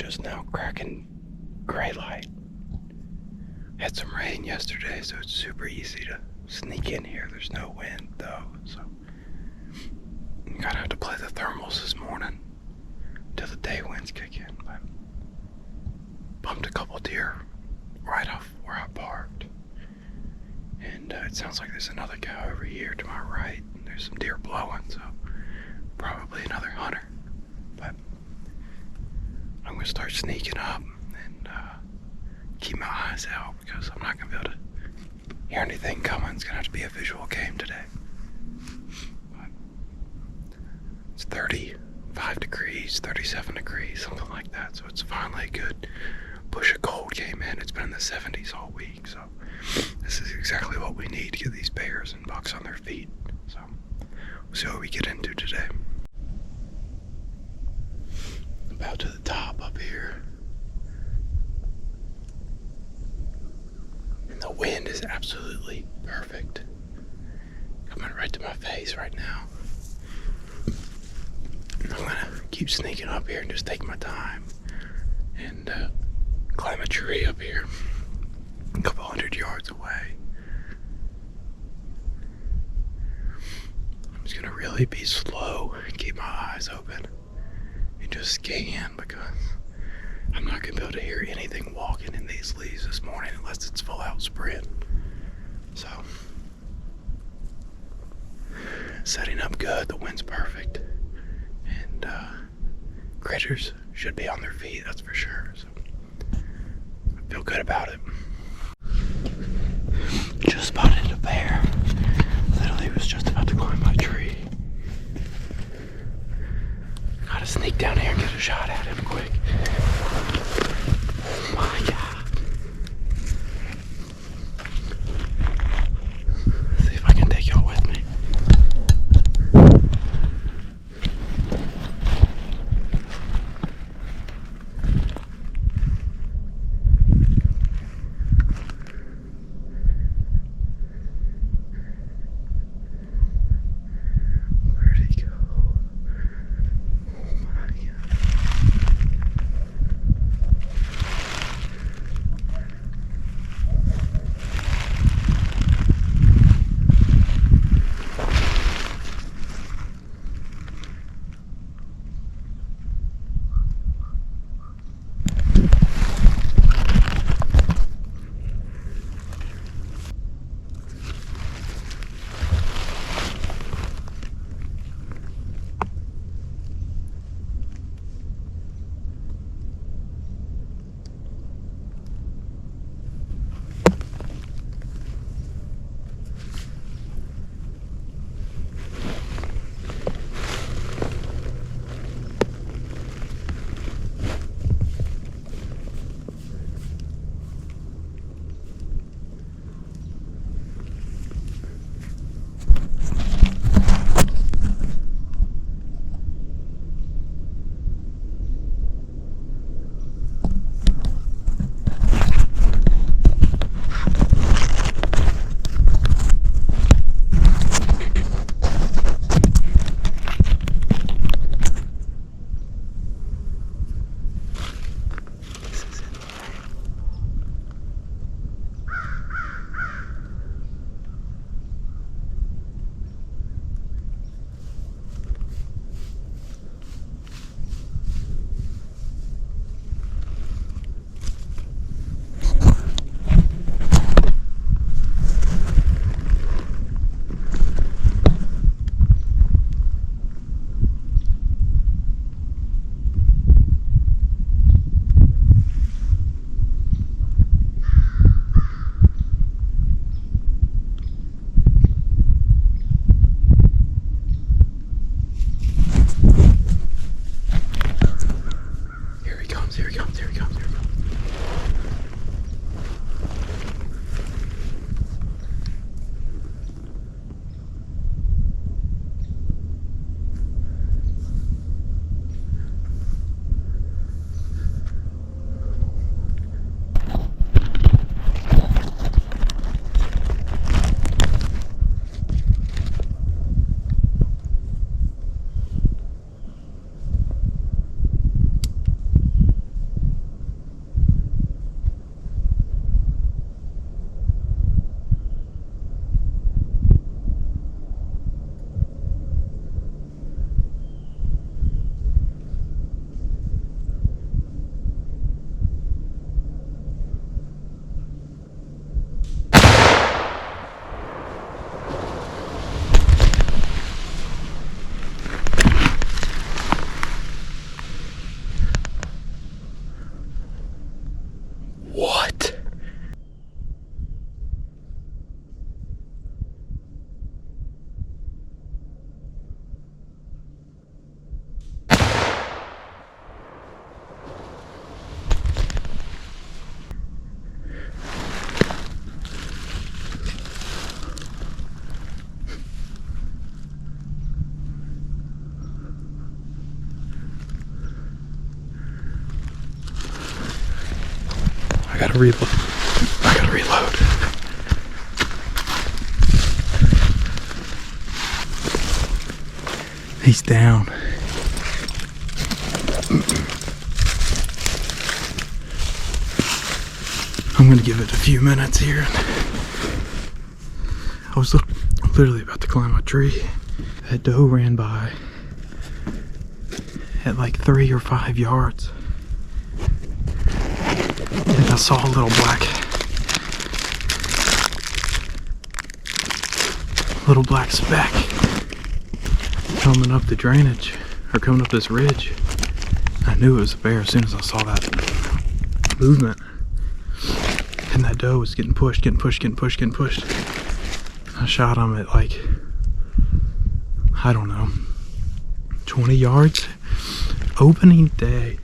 just now cracking gray light. Had some rain yesterday, so it's super easy to sneak in here. There's no wind though, so I'm gonna have to play the thermals this morning till the day winds kick in. But bumped a couple deer right off where I parked, and it sounds like there's another cow over here to my right. There's some deer blowing, so probably another hunter. But I'm gonna start sneaking up and keep my eyes out, because I'm not gonna be able to hear anything coming. It's gonna have to be a visual game today. But it's 35 degrees, 37 degrees, something like that. So it's finally a good push of cold came in. It's been in the 70s all week, so this is exactly what we need to get these bears and bucks on their feet. So we'll see what we get into today. About to the top up here. And the wind is absolutely perfect. Coming right to my face right now. I'm gonna keep sneaking up here and just take my time and climb a tree up here a couple 100 yards away. I'm just gonna really be slow and keep my eyes open and just scan, because I'm not gonna be able to hear anything walking in these leaves this morning unless it's full out sprint. So setting up good, the wind's perfect, and critters should be on their feet, that's for sure. So I feel good about it. Just spotted a bear. Literally was just about to climb my tree. Gotta sneak down here and get a shot at him quick. Oh my God. Let's see if I can take y'all with me. gotta reload. I gotta reload. He's down. I'm gonna give it a few minutes here. I was literally about to climb a tree. That doe ran by at like 3 or 5 yards. And I saw a little black speck coming up the drainage, or coming up this ridge. I knew it was a bear as soon as I saw that movement. And that doe was getting pushed. I shot him at like, I don't know, 20 yards. Opening day.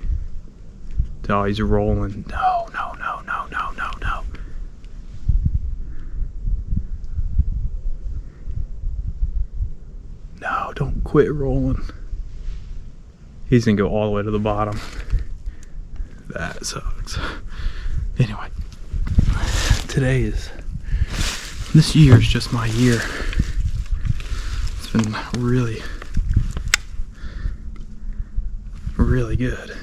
Oh, he's rolling. No. No, don't quit rolling. He's gonna go all the way to the bottom. That sucks. Anyway, this year is just my year. It's been really good.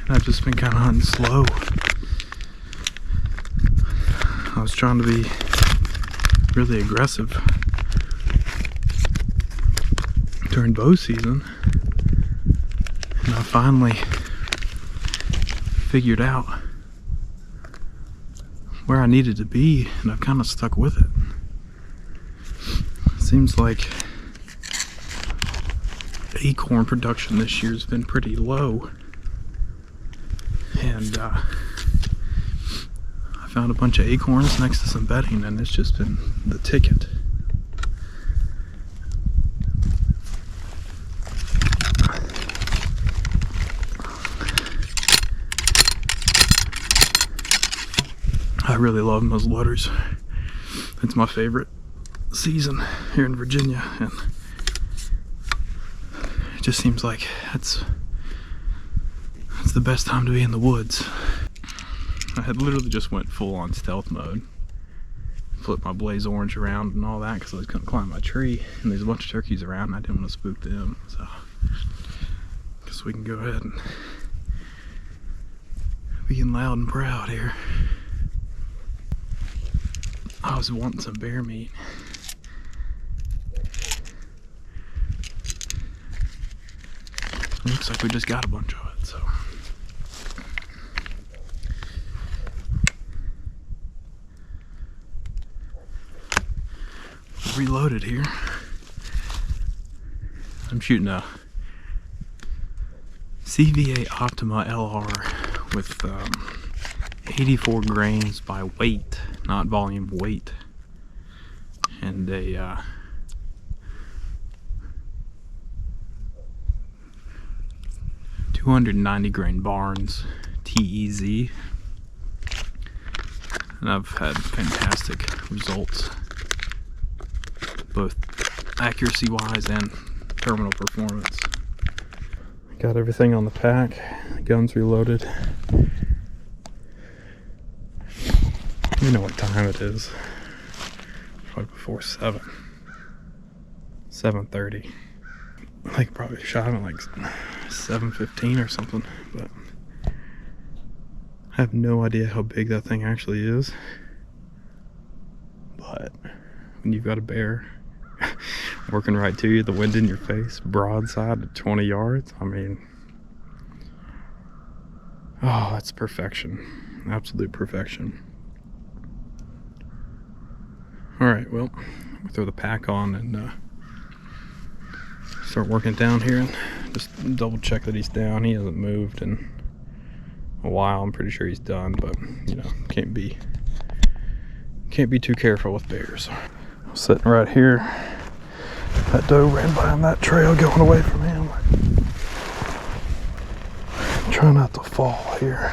And I've just been kind of hunting slow. I was trying to be really aggressive during bow season, and I finally figured out where I needed to be, and I've kind of stuck with it. Seems like acorn production this year has been pretty low, and I found a bunch of acorns next to some bedding, and it's just been the ticket. I really love muzzleloaders. It's my favorite season here in Virginia, and it just seems like it's the best time to be in the woods. I had literally just went full on stealth mode, flipped my blaze orange around and all that because I couldn't climb my tree, and there's a bunch of turkeys around and I didn't want to spook them, so I guess we can go ahead and be getting loud and proud here. I was wanting some bear meat. It looks like we just got a bunch of it, so. Reloaded here. I'm shooting a CVA Optima LR with 84 grains by weight, not volume, weight, and a 290 grain Barnes TEZ, and I've had fantastic results, both accuracy wise and terminal performance. Got everything on the pack, the gun's reloaded. You know what time it is. Probably before 7:30. I think probably shot him at like 7:15 or something, but I have no idea how big that thing actually is. But when you've got a bear working right to you, the wind in your face, broadside at 20 yards, I mean, oh, that's perfection. Absolute perfection. Alright, well, we'll throw the pack on and start working down here and just double check that he's down. He hasn't moved in a while. I'm pretty sure he's done, but you know, can't be too careful with bears. I'm sitting right here. That doe ran by on that trail going away from him. Try not to fall here.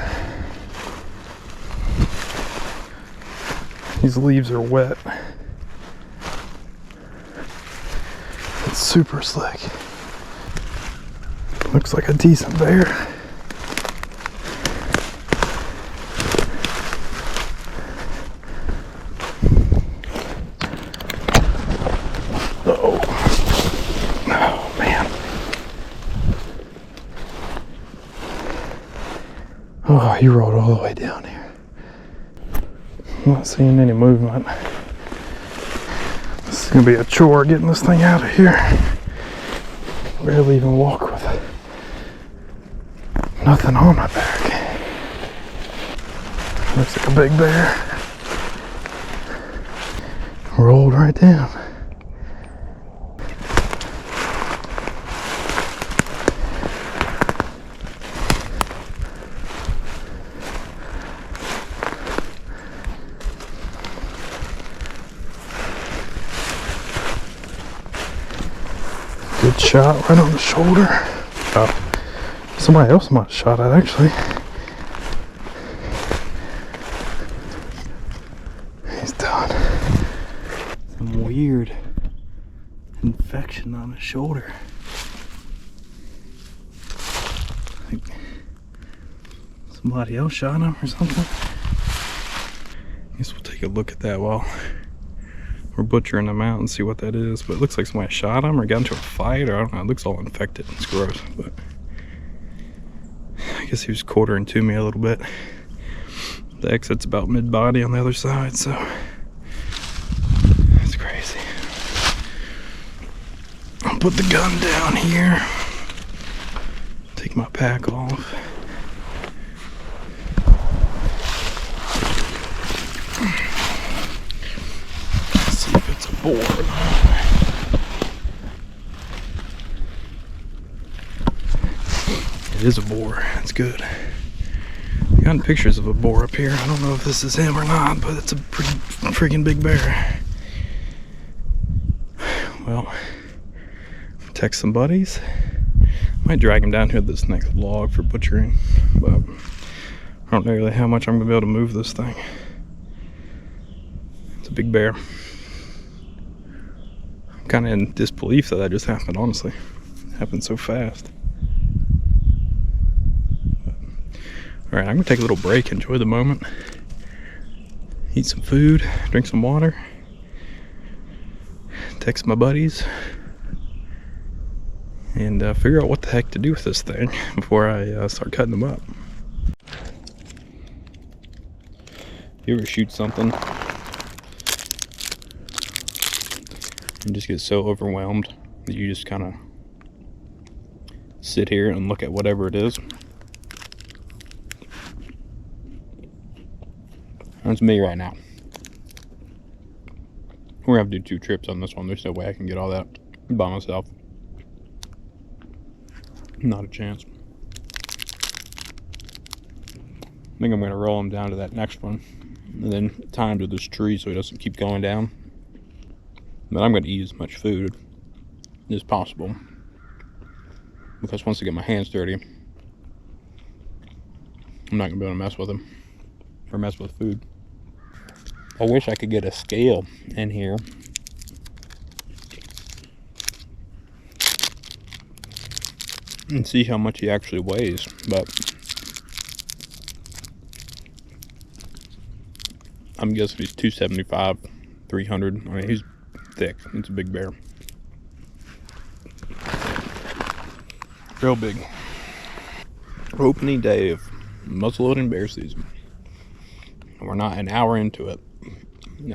These leaves are wet. It's super slick. Looks like a decent bear. Uh-oh. Oh, man. Oh, he rolled all the way down here. I'm not seeing any movement. This is gonna be a chore getting this thing out of here. Barely even walk with it. Nothing on my back. Looks like a big bear. Rolled right down. Good shot right on the shoulder. Oh, somebody else might have shot it actually. He's done. Some weird infection on his shoulder. I think somebody else shot him or something. I guess we'll take a look at that while we're butchering them out and see what that is. But it looks like somebody shot him or got into a fight, or I don't know. It looks all infected. It's gross, but I guess he was quartering to me a little bit. The exit's about mid-body on the other side, so it's crazy. I'll put the gun down here. Take my pack off. See if it's a boar or not. It is a boar. That's good. I've gotten pictures of a boar up here. I don't know if this is him or not, but it's a pretty freaking big bear. Well, text some buddies. Might drag him down here to this next log for butchering, but I don't know really how much I'm gonna be able to move this thing. It's a big bear. I'm kind of in disbelief that just happened, honestly. It happened so fast. Alright, I'm gonna take a little break, enjoy the moment, eat some food, drink some water, text my buddies, and figure out what the heck to do with this thing before I start cutting them up. You ever shoot something and just get so overwhelmed that you just kind of sit here and look at whatever it is? That's me right now. We're gonna have to do 2 trips on this one. There's no way I can get all that by myself. Not a chance. I think I'm gonna roll him down to that next one and then tie him to this tree so he doesn't keep going down. But I'm gonna eat as much food as possible, because once I get my hands dirty, I'm not gonna be able to mess with him or mess with food. I wish I could get a scale in here and see how much he actually weighs, but I'm guessing he's 275, 300. I mean, he's thick. It's a big bear. Real big. Opening day of muzzleloading bear season. We're not an hour into it.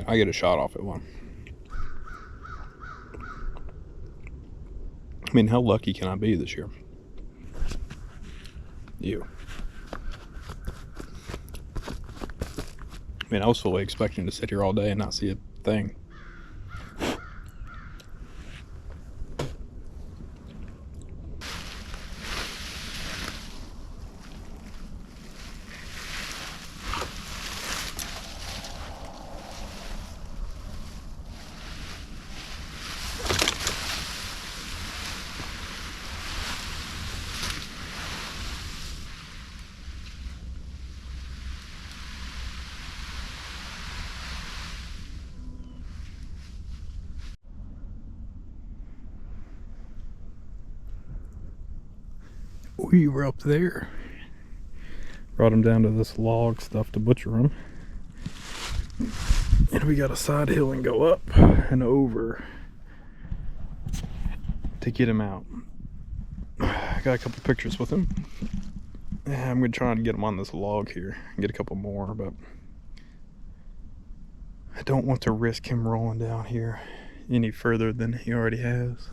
I get a shot off at one. I mean, how lucky can I be this year? You. I mean, I was fully expecting to sit here all day and not see a thing. we were up there. Brought him down to this log stuff to butcher him. And we got a side hill and go up and over to get him out. I got a couple pictures with him. I'm gonna try to get him on this log here and get a couple more, but I don't want to risk him rolling down here any further than he already has.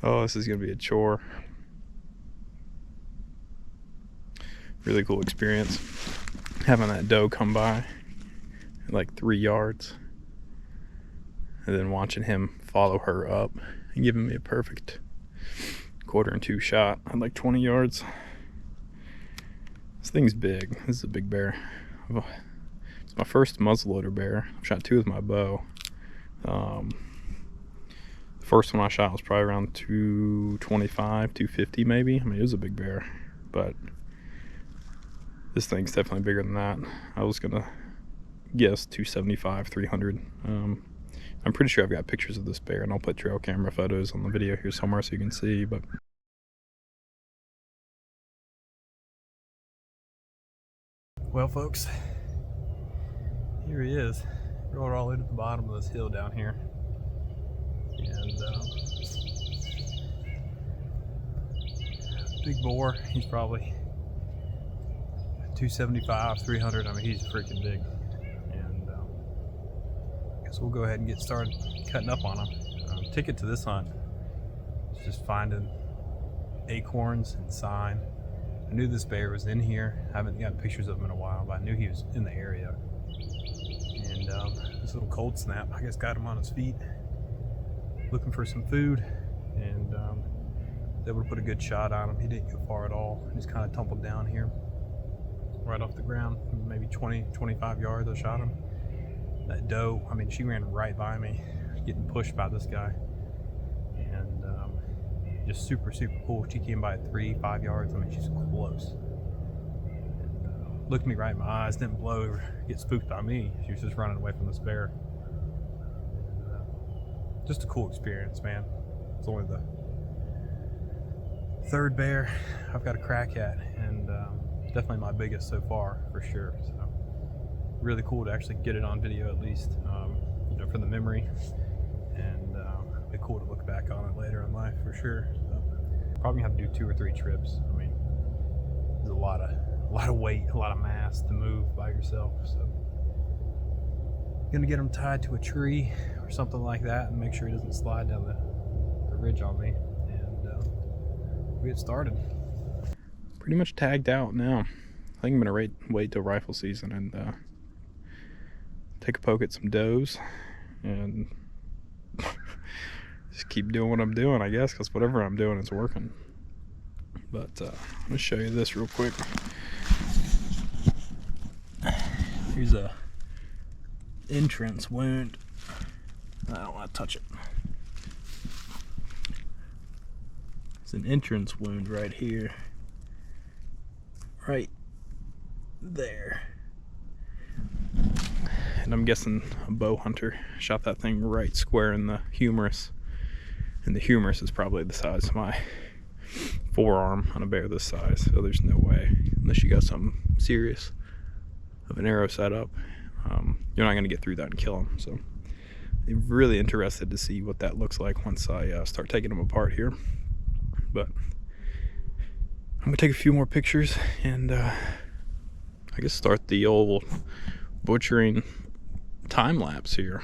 Oh, this is gonna be a chore. Really cool experience having that doe come by at like 3 yards and then watching him follow her up and giving me a perfect 1/4 shot at like 20 yards. This thing's big. This is a big bear. It's my first muzzleloader bear. I've shot 2 with my bow. The first one I shot was probably around 225, 250 maybe. I mean, it was a big bear, but this thing's definitely bigger than that. I was gonna guess 275, 300. I'm pretty sure I've got pictures of this bear, and I'll put trail camera photos on the video here somewhere so you can see. But well, folks, here he is. Rode all the way to the bottom of this hill down here, and big boar. He's probably 275, 300. I mean, he's freaking big. And I guess we'll go ahead and get started cutting up on him. Ticket to this hunt is just finding acorns and sign. I knew this bear was in here. I haven't gotten pictures of him in a while, but I knew he was in the area. And this little cold snap, I guess, got him on his feet, looking for some food, and was able to put a good shot on him. He didn't go far at all. He just kind of tumbled down here, right off the ground, maybe 20, 25 yards. I shot him. That doe, I mean, she ran right by me, getting pushed by this guy, and just super, super cool. She came by at 3, 5 yards. I mean, she's close. And, looked me right in my eyes, didn't blow or get spooked by me. She was just running away from this bear. And, just a cool experience, man. It's only the 3rd bear I've got a crack at, and definitely my biggest so far, for sure. So really cool to actually get it on video, at least, you know, for the memory, and it'd be cool to look back on it later in life, for sure. So, probably have to do 2 or 3 trips. I mean, there's a lot of weight, a lot of mass to move by yourself. So gonna get him tied to a tree or something like that, and make sure he doesn't slide down the ridge on me, and we get started. Pretty much tagged out now. I think I'm gonna wait till rifle season and take a poke at some does and just keep doing what I'm doing, I guess, because whatever I'm doing is working. But let me show you this real quick. Here's a entrance wound. I don't want to touch it. It's an entrance wound right here. Right there. And I'm guessing a bow hunter shot that thing right square in the humerus. And the humerus is probably the size of my forearm on a bear this size. So there's no way, unless you got something serious of an arrow set up, you're not going to get through that and kill him. So I'm really interested to see what that looks like once I start taking them apart here. But I'm going to take a few more pictures and I guess start the old butchering time lapse here.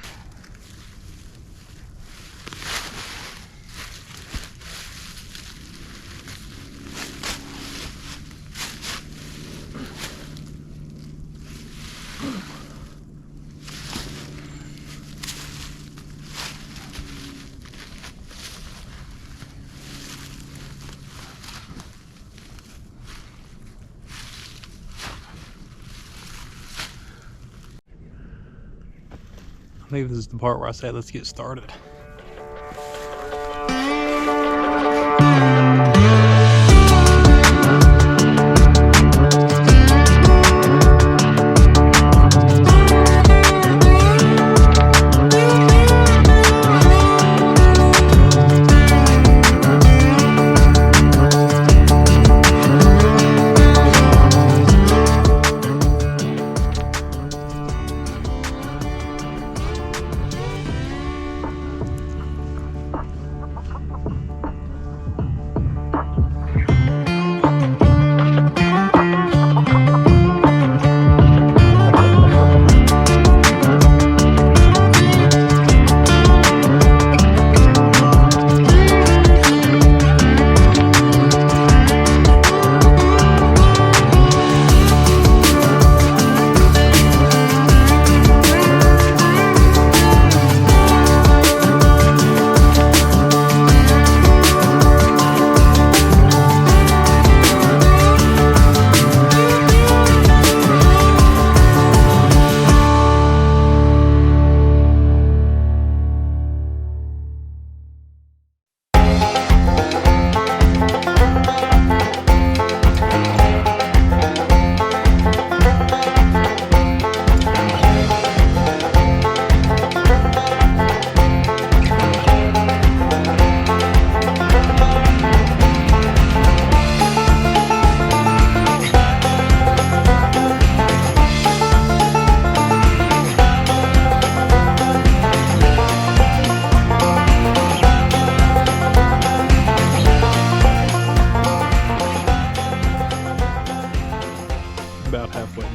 Maybe this is the part where I say, let's get started.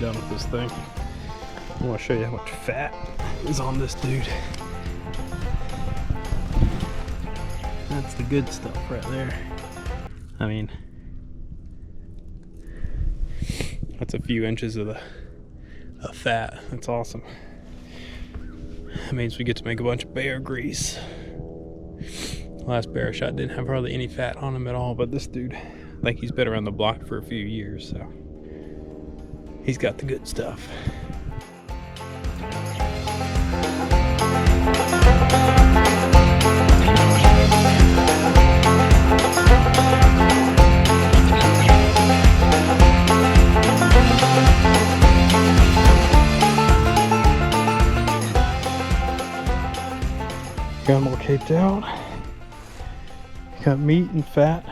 done with this thing. I want to show you how much fat is on this dude. That's the good stuff right there. I mean, that's a few inches of fat. That's awesome. That means we get to make a bunch of bear grease. Last bear I shot didn't have hardly any fat on him at all, but this dude, I think he's been around the block for a few years, so he's got the good stuff. Got them all caped out. Got meat and fat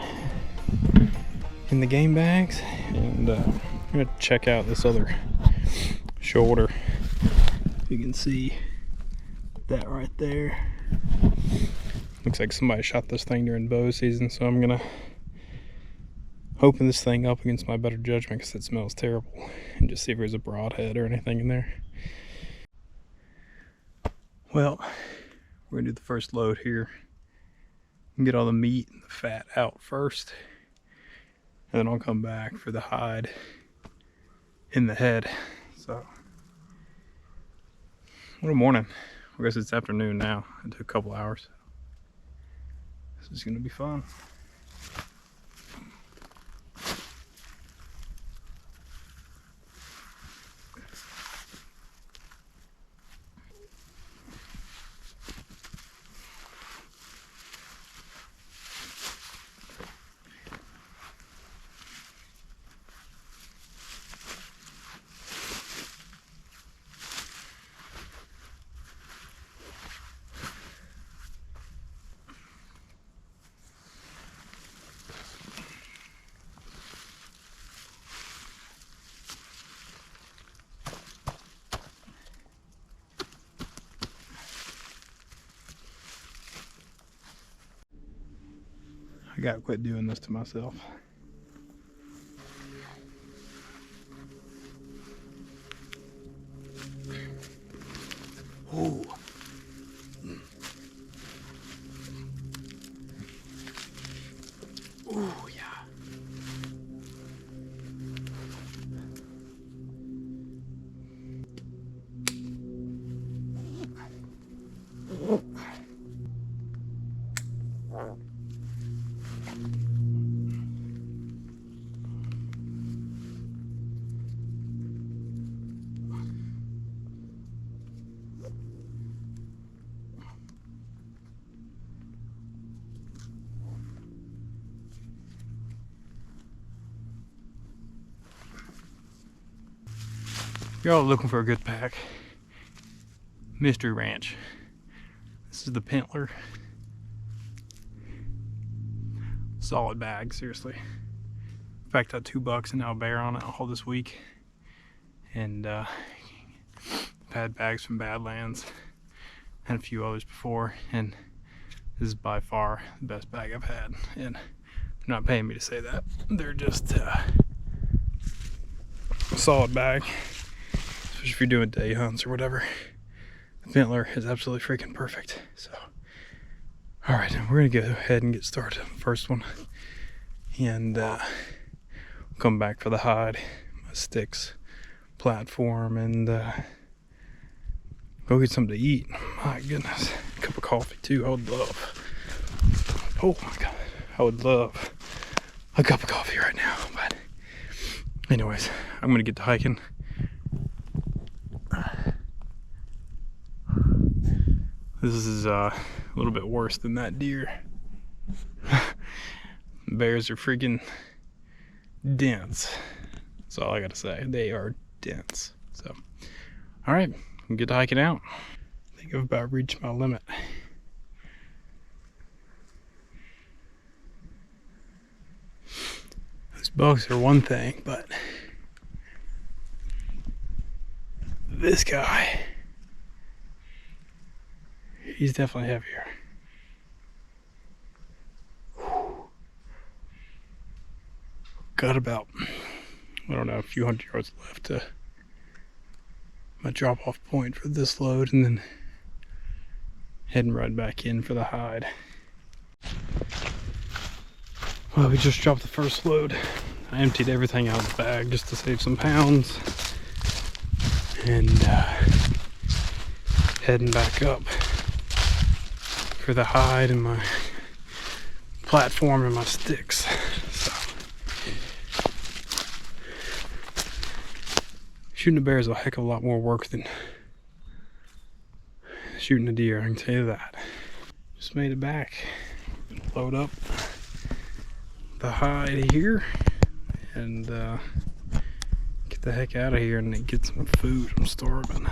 in the game bags, and I'm gonna check out this other shoulder. You can see that right there. Looks like somebody shot this thing during bow season, so I'm gonna open this thing up against my better judgment because it smells terrible, and just see if there's a broadhead or anything in there. Well, we're gonna do the first load here and get all the meat and the fat out first, and then I'll come back for the hide in the head. So, what a morning. I guess it's afternoon now. It took a couple hours. This is gonna be fun. I gotta quit doing this to myself. Ooh. Ooh, yeah. You're all looking for a good pack. Mystery Ranch. This is the Pentler. Solid bag, seriously. In fact, I had $2 and now a bear on it all this week. And I've had bags from Badlands and a few others before, and this is by far the best bag I've had. And they're not paying me to say that. They're just a solid bag. Especially if you're doing day hunts or whatever. The Pentler is absolutely freaking perfect. So, all right, we're gonna go ahead and get started on the first one, and come back for the hide, my sticks, platform, and go get something to eat. My goodness, a cup of coffee too. I would love. Oh my god, I would love a cup of coffee right now. But, anyways, I'm gonna get to hiking. This is a little bit worse than that deer. Bears are freaking dense. That's all I gotta say. They are dense. So, all right, I'm get to hiking out. I think I've about reached my limit. Those bugs are one thing, but this guy, he's definitely heavier. Got about, I don't know, a few hundred yards left to my drop off point for this load, and then heading right back in for the hide. Well, we just dropped the first load. I emptied everything out of the bag just to save some pounds, and heading back up for the hide and my platform and my sticks. So shooting a bear is a heck of a lot more work than shooting a deer, I can tell you that. Just made it back. Load up the hide here and get the heck out of here and get some food. I'm starving.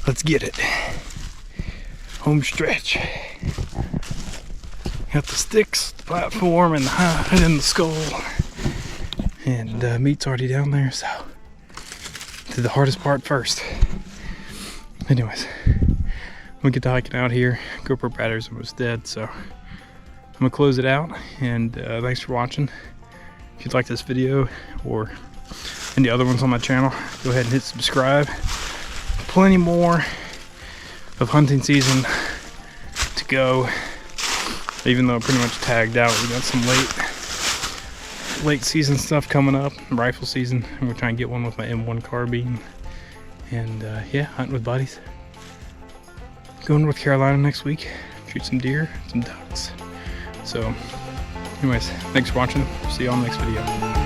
Let's get it. Home stretch. Got the sticks, the platform, and the hide, and the skull. And meat's already down there, so did the hardest part first. Anyways, I'm gonna get to hiking out here. GoPro battery's almost dead, so I'm gonna close it out. And thanks for watching. If you'd like this video or any other ones on my channel, go ahead and hit subscribe. Plenty more of hunting season to go, even though I'm pretty much tagged out. We got some late season stuff coming up, rifle season. I'm gonna try and get one with my M1 carbine, and yeah, hunting with buddies. Going to North Carolina next week, shoot some deer, some ducks. So anyways, thanks for watching. See you on the next video.